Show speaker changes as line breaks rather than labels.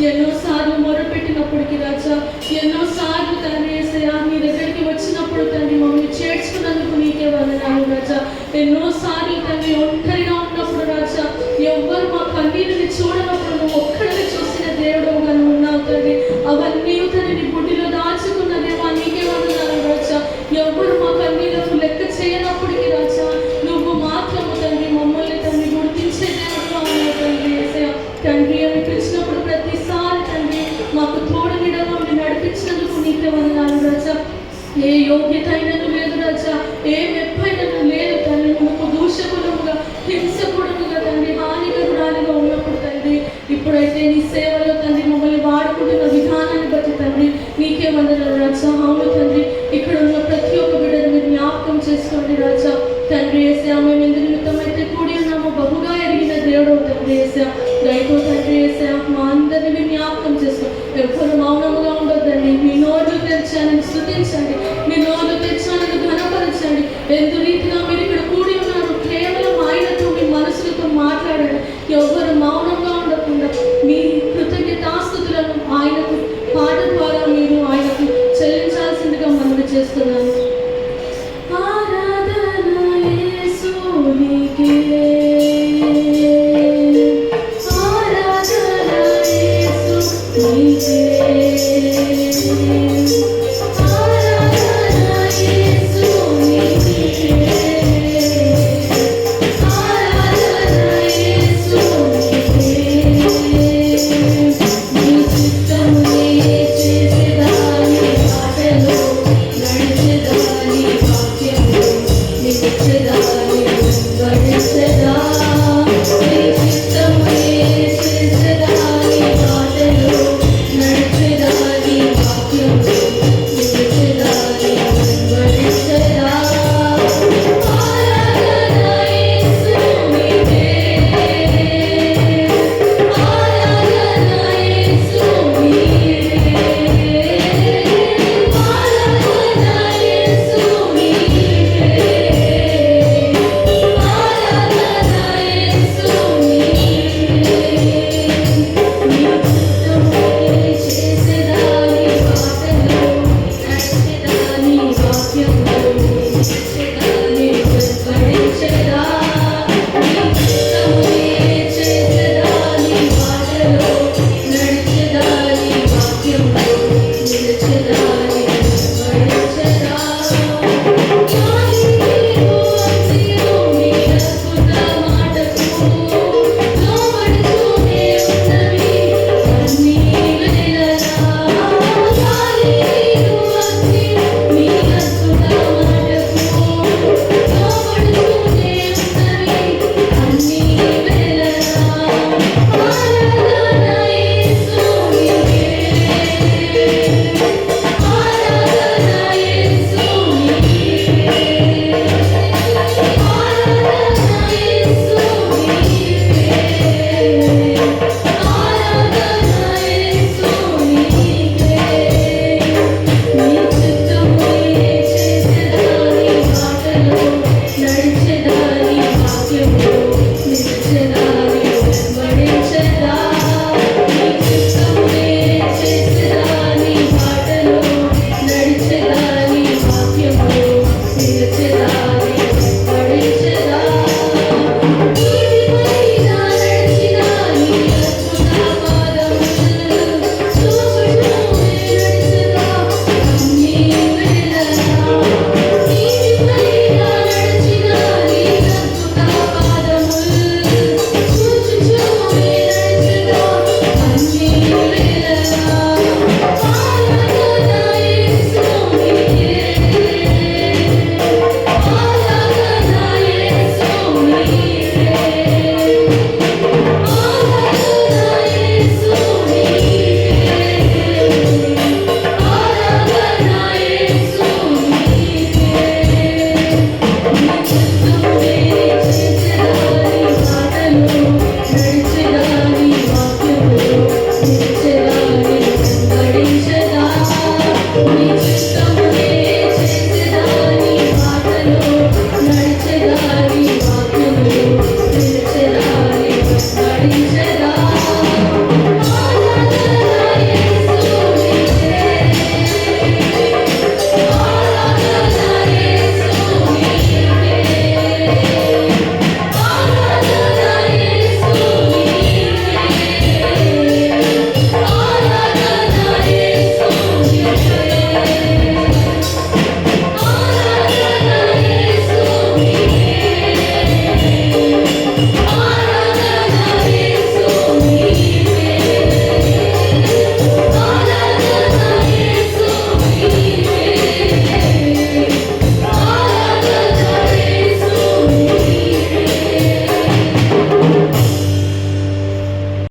ఎన్నోసార్లు మొరపెట్టినప్పటికీ రాజా, ఎన్నోసార్లు తండ్రి యేసయ్యా మీ దగ్గరికి వచ్చినప్పుడు తండ్రి మమ్మల్ని చేర్చుకున్నందుకు నీకే వందనాలు రాజా. ఎన్నోసార్లు తండ్రి ఒంటరిగా ఉన్నప్పుడు రాజా, ఎవ్వరు మా కన్నీరుని చూడనప్పుడు నువ్వు ఒక్కడిని చూసిన దేవుడుగా నువ్వు ఉన్నావు తండ్రి. అవన్నీ తండ్రి నీ గుడ్డిలో దాచుకున్న దేవా నీకే వందనాలు రాజా. ఎవ్వరు మా కన్నీళ్లకు లెక్క చేయనప్పటికీ రాజా, నువ్వు మాత్రము తండ్రి మమ్మల్ని తండ్రి గుర్తించే దేవుడుగా ఉన్నావు తండ్రి యేసయ్యా. తండ్రి అని పిలిచినప్పుడు ప్రతిసారి తండ్రి మాకు తోడు నీడగా ఉండి నడిపించినందుకు నీకే వందనాలు రాజా. ఏ యోగ్యత అయినను లేదు రాజా, ఏ మెప్పైనను లేదు తండ్రి. నువ్వు దూషకులముగా, హింసకుడుగా తండ్రి, హానికరురాలుగా ఉన్నప్పుడు తండ్రి, ఇప్పుడైతే నీ సేవలో తండ్రి మమ్మల్ని వాడుకుంటున్న విధానాన్ని బట్టి తండ్రి నీకే వందనాలు రాజా. అవును తండ్రి, ఇక్కడ ఉన్న ప్రతి ఒక్క బిడ్డను మీరు జ్ఞాపకం చేసుకోండి రాజా. తండ్రి యేసయ్యా మేము ఎందు నిమిత్తమైతే కూడి ఉన్నామో బహుగా ఎరిగిన దేవుడు తండ్రి యేసయ్యా. దయతో తండ్రి యేసయ్యా మా అందరినీ మీరు జ్ఞాపకం చేసుకోండి. ఎప్పుడు మౌనముగా ఉండొద్దండి. మీ నోరు తెరచాలని స్తుతించండి, మీ నోరు తెరచాలని ఘనపరచండి. ఎందు రీతిగా మీరు ఇక్కడ కూడి ఉన్నారు, కేవలం ఆయనతో మీ మనసులతో మాట్లాడండి. ఎవరు మౌనంగా ఉండకుండా మీ కృతజ్ఞతాస్తుతులను ఆయనకు పాట ద్వారా మీరు ఆయనకు చెల్లించాల్సిందిగా మనవి చేస్తున్నాను.